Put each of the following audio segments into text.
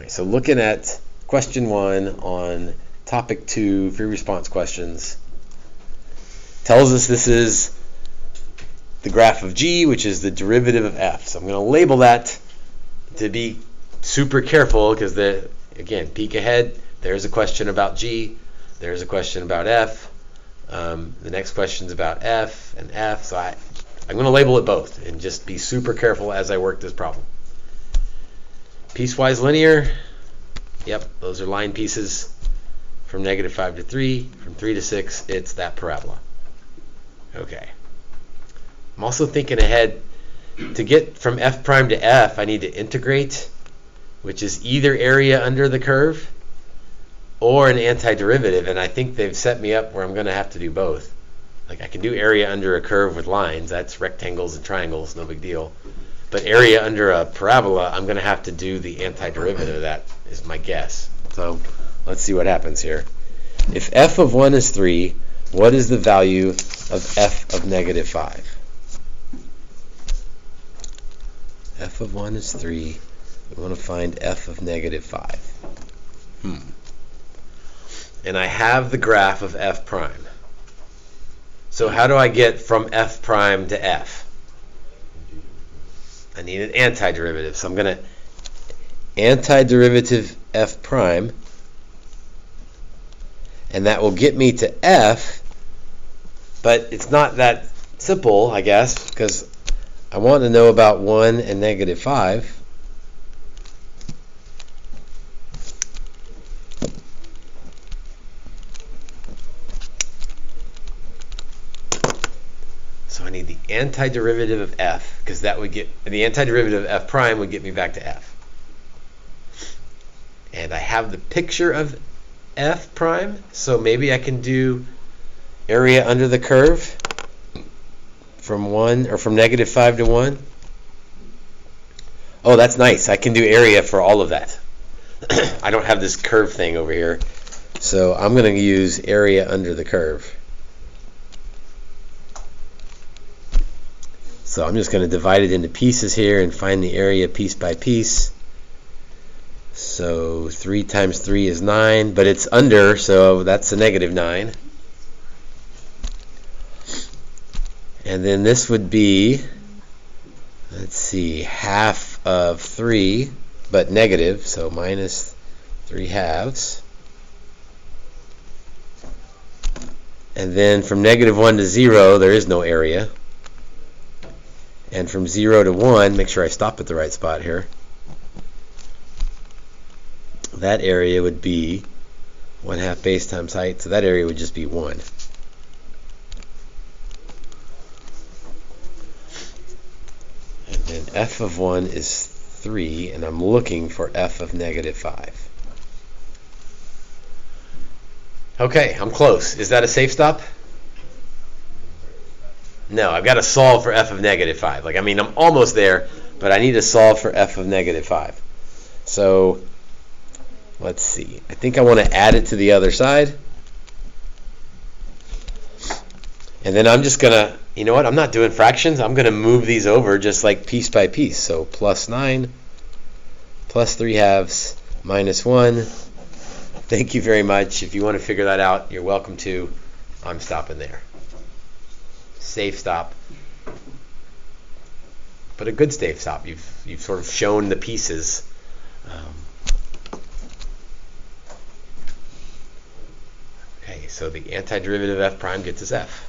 right, so looking at question 1 on topic 2, free response questions, tells us this is the graph of g, which is the derivative of f. So I'm going to label that to be super careful because, again, peek ahead, there's a question about g, there's a question about f, the next question's about f and f, so I'm going to label it both and just be super careful as I work this problem. Piecewise linear, yep, those are line pieces from -5 to 3, from 3 to 6, it's that parabola. Okay. I'm also thinking ahead. To get from f prime to f, I need to integrate, which is either area under the curve or an antiderivative, and I think they've set me up where I'm going to have to do both. Like I can do area under a curve with lines, that's rectangles and triangles, no big deal. But area under a parabola, I'm going to have to do the antiderivative of that, is my guess. So let's see what happens here. If f of 1 is 3, what is the value of f of -5? F of 1 is 3. We want to find f of -5. And I have the graph of f prime. So how do I get from f prime to f? I need an antiderivative. So I'm going to antiderivative f prime, and that will get me to f, but it's not that simple, I guess, because I want to know about 1 and -5. So I need the antiderivative of f, because that would get, the antiderivative of f prime would get me back to f. And I have the picture of f prime, so maybe I can do area under the curve from 1 or from -5 to 1. Oh, that's nice. I can do area for all of that. I don't have this curve thing over here, so I'm going to use area under the curve. So I'm just going to divide it into pieces here and find the area piece by piece. So 3 times 3 is 9, but it's under, so that's a -9. And then this would be, let's see, half of 3, but negative, so -3/2. And then from -1 to 0, there is no area. And from 0 to 1, make sure I stop at the right spot here, that area would be 1/2 base times height, so that area would just be 1. And then f of 1 is 3, and I'm looking for f of -5. Okay, I'm close. Is that a safe stop? No, I've got to solve for f of -5. Like, I mean, I'm almost there, but I need to solve for f of -5. So let's see. I think I want to add it to the other side. And then I'm just going to, you know what, I'm not doing fractions. I'm going to move these over just like piece by piece. So +9, +3/2, -1. Thank you very much. If you want to figure that out, you're welcome to. I'm stopping there. Safe stop. But a good safe stop. You've sort of shown the pieces. Okay, so the antiderivative of f prime gets us f.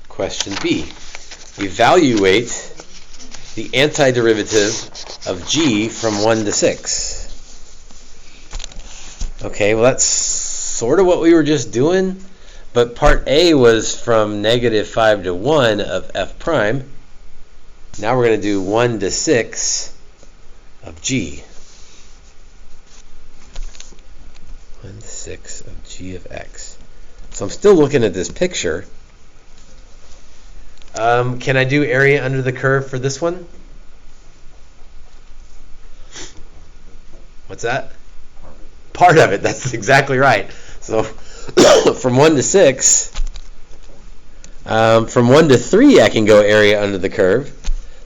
Question B. Evaluate the antiderivative of g from 1 to 6. Okay, well that's sort of what we were just doing, but part A was from -5 to 1 of f prime. Now we're going to do 1 to 6 of g. 1 to 6 of g of x. So I'm still looking at this picture. Can I do area under the curve for this one? What's that? Part of it. That's exactly right. So from 1 to 6, from 1 to 3, I can go area under the curve.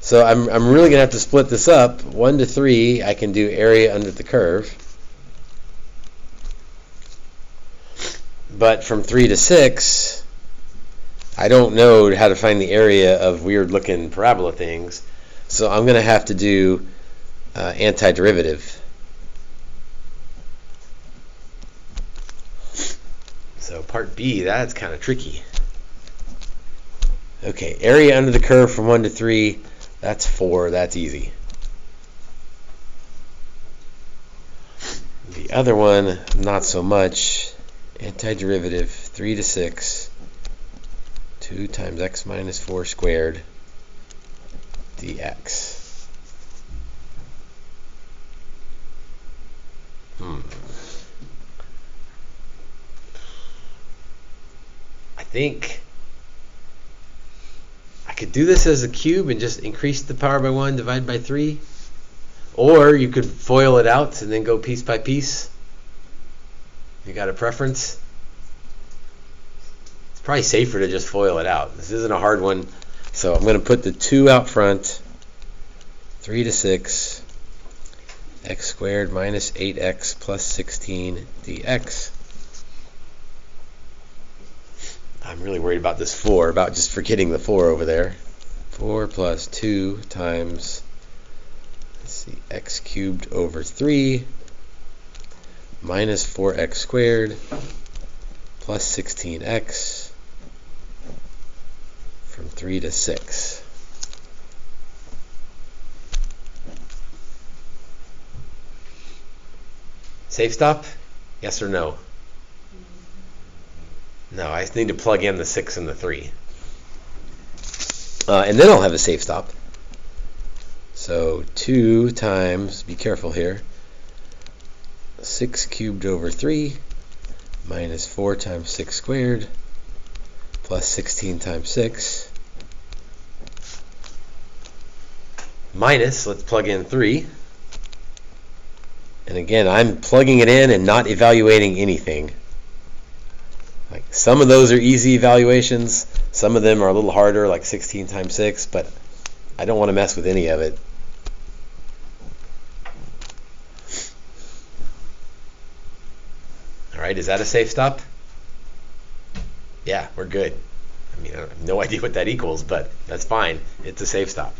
So I'm really going to have to split this up. 1 to 3, I can do area under the curve. But from 3 to 6, I don't know how to find the area of weird-looking parabola things. So I'm going to have to do antiderivative. So part B, that's kind of tricky. Okay, area under the curve from 1 to 3, that's 4, that's easy. The other one, not so much. Antiderivative, 3 to 6, 2 times x minus 4 squared dx. I think I could do this as a cube and just increase the power by 1, divide by 3. Or you could FOIL it out and then go piece by piece. You got a preference? It's probably safer to just FOIL it out. This isn't a hard one. So I'm going to put the 2 out front. 3 to 6. X squared minus 8x plus 16 dx. I'm really worried about this 4, about just forgetting the 4 over there. 4 plus 2 times, let's see, x cubed over 3 minus 4x squared plus 16x from 3 to 6. Safe stop? Yes or no? No, I just need to plug in the 6 and the 3. And then I'll have a safe stop. So 2 times, be careful here, 6 cubed over 3 minus 4 times 6 squared plus 16 times 6 minus, let's plug in 3. And again, I'm plugging it in and not evaluating anything. Like some of those are easy evaluations, some of them are a little harder, like 16 times 6, but I don't want to mess with any of it. All right, is that a safe stop? Yeah, we're good. I mean, I have no idea what that equals, but that's fine. It's a safe stop.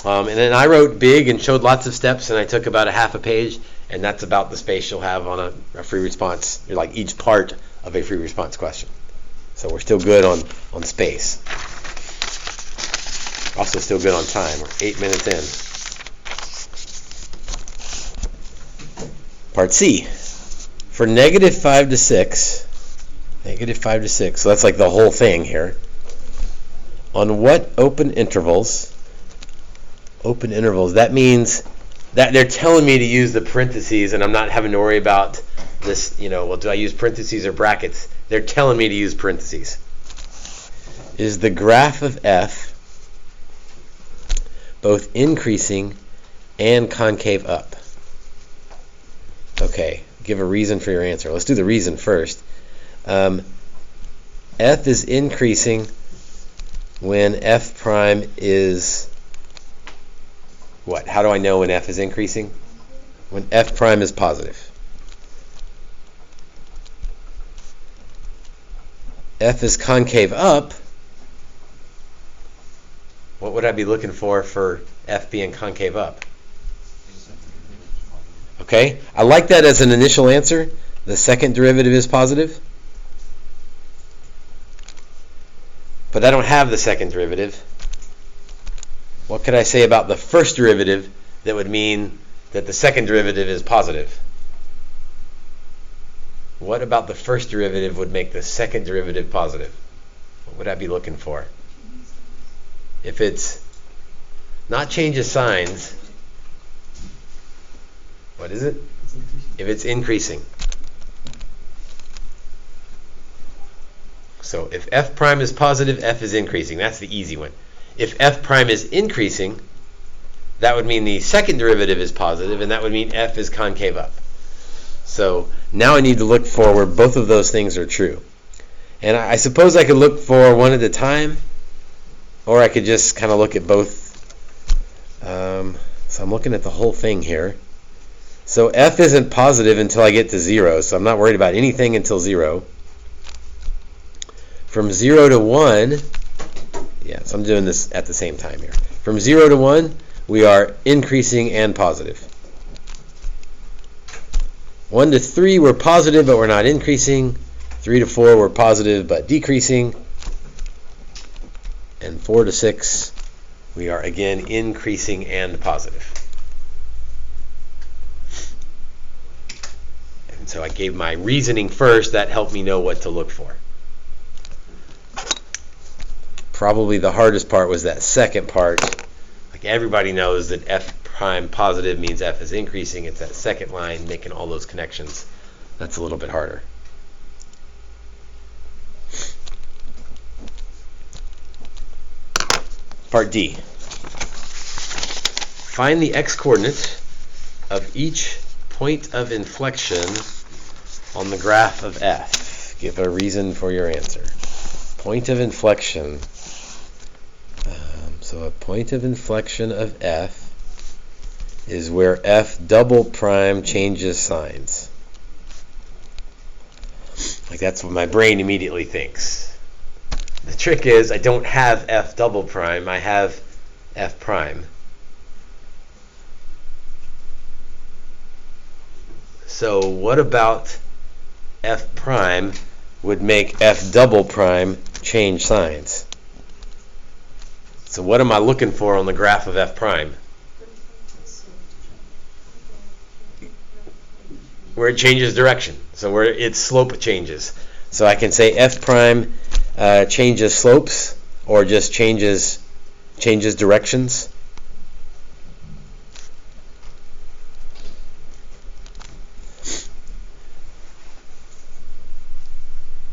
And then I wrote big and showed lots of steps, and I took about a half a page, and that's about the space you'll have on a free response, like each part of a free response question. So we're still good on space. Also still good on time. We're 8 minutes in. Part C. For -5 to 6, -5 to 6, so that's like the whole thing here. On what open intervals, that means that they're telling me to use the parentheses, and I'm not having to worry about this, well, do I use parentheses or brackets? They're telling me to use parentheses. Is the graph of f both increasing and concave up? Okay, give a reason for your answer. Let's do the reason first. F is increasing when f prime is what? How do I know when f is increasing? When f prime is positive. F is concave up. What would I be looking for f being concave up? Okay, I like that as an initial answer. The second derivative is positive. But I don't have the second derivative. What could I say about the first derivative that would mean that the second derivative is positive? What about the first derivative would make the second derivative positive? What would I be looking for? If it's not change of signs, what is it? If it's increasing. So if f prime is positive, f is increasing. That's the easy one. If f prime is increasing, that would mean the second derivative is positive, and that would mean f is concave up. So now I need to look for where both of those things are true. And I suppose I could look for one at a time, or I could just kind of look at both. So I'm looking at the whole thing here. So f isn't positive until I get to 0, so I'm not worried about anything until 0. From 0 to 1, yeah, so I'm doing this at the same time here. From 0 to 1, we are increasing and positive. 1 to 3, we're positive, but we're not increasing. 3 to 4, we're positive, but decreasing. And 4 to 6, we are again increasing and positive. And so I gave my reasoning first. That helped me know what to look for. Probably the hardest part was that second part. Like everybody knows that f prime positive means f is increasing. It's that second line making all those connections. That's a little bit harder. Part D. Find the x-coordinate of each point of inflection on the graph of f. Give a reason for your answer. Point of inflection. So a point of inflection of f is where f double prime changes signs. Like that's what my brain immediately thinks. The trick is I don't have f double prime, I have f prime. So what about f prime would make f double prime change signs? So what am I looking for on the graph of f prime? Where it changes direction. So where its slope changes. So I can say f prime changes slopes or just changes directions.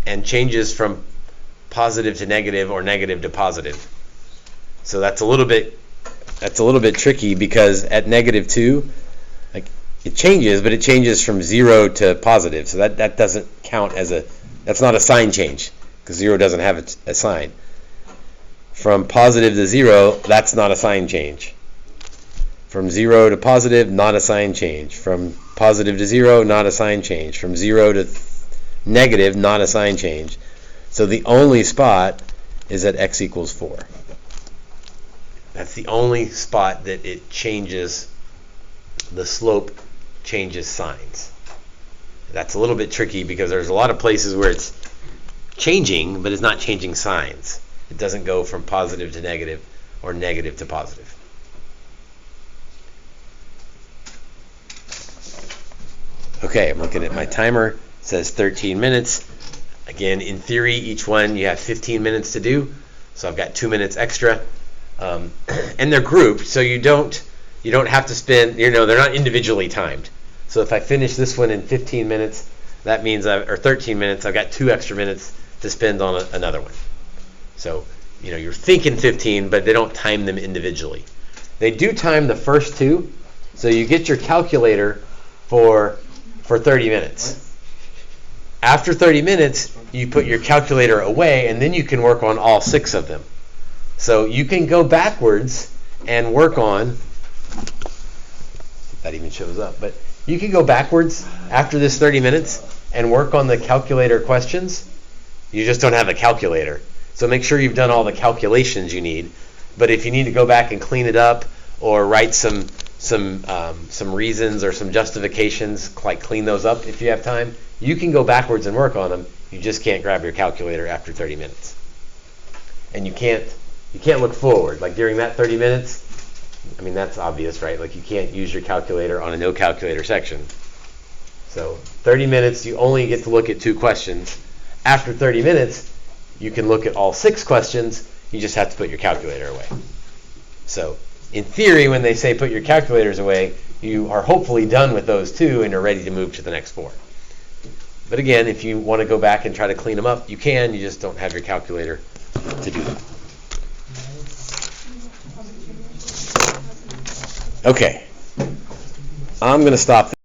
And changes from positive to negative or negative to positive. So that's a little bit tricky because at -2, like it changes, but it changes from 0 to positive. So that doesn't count as that's not a sign change because 0 doesn't have a sign. From positive to 0, that's not a sign change. From 0 to positive, not a sign change. From positive to 0, not a sign change. From 0 to negative, not a sign change. So the only spot is at x equals 4. That's the only spot that it changes, the slope changes signs. That's a little bit tricky because there's a lot of places where it's changing, but it's not changing signs. It doesn't go from positive to negative or negative to positive. Okay, I'm looking at my timer. It says 13 minutes. Again, in theory, each one you have 15 minutes to do. So I've got 2 minutes extra. And they're grouped, so you don't have to spend, they're not individually timed. So if I finish this one in 15 minutes, that means, or 13 minutes, I've got 2 extra minutes to spend on another one. So, you're thinking 15, but they don't time them individually. They do time the first 2, so you get your calculator for 30 minutes. After 30 minutes, you put your calculator away, and then you can work on all 6 of them. So you can go backwards and work on, if that even shows up, but you can go backwards after this 30 minutes and work on the calculator questions. You just don't have a calculator. So make sure you've done all the calculations you need. But if you need to go back and clean it up or write some reasons or some justifications, like clean those up if you have time, you can go backwards and work on them. You just can't grab your calculator after 30 minutes. And you can't look forward. Like during that 30 minutes, that's obvious, right? Like you can't use your calculator on a no calculator section. So 30 minutes, you only get to look at 2 questions. After 30 minutes, you can look at all 6 questions. You just have to put your calculator away. So in theory, when they say put your calculators away, you are hopefully done with those 2 and are ready to move to the next 4. But again, if you want to go back and try to clean them up, you can. You just don't have your calculator to do that. Okay, I'm going to stop there.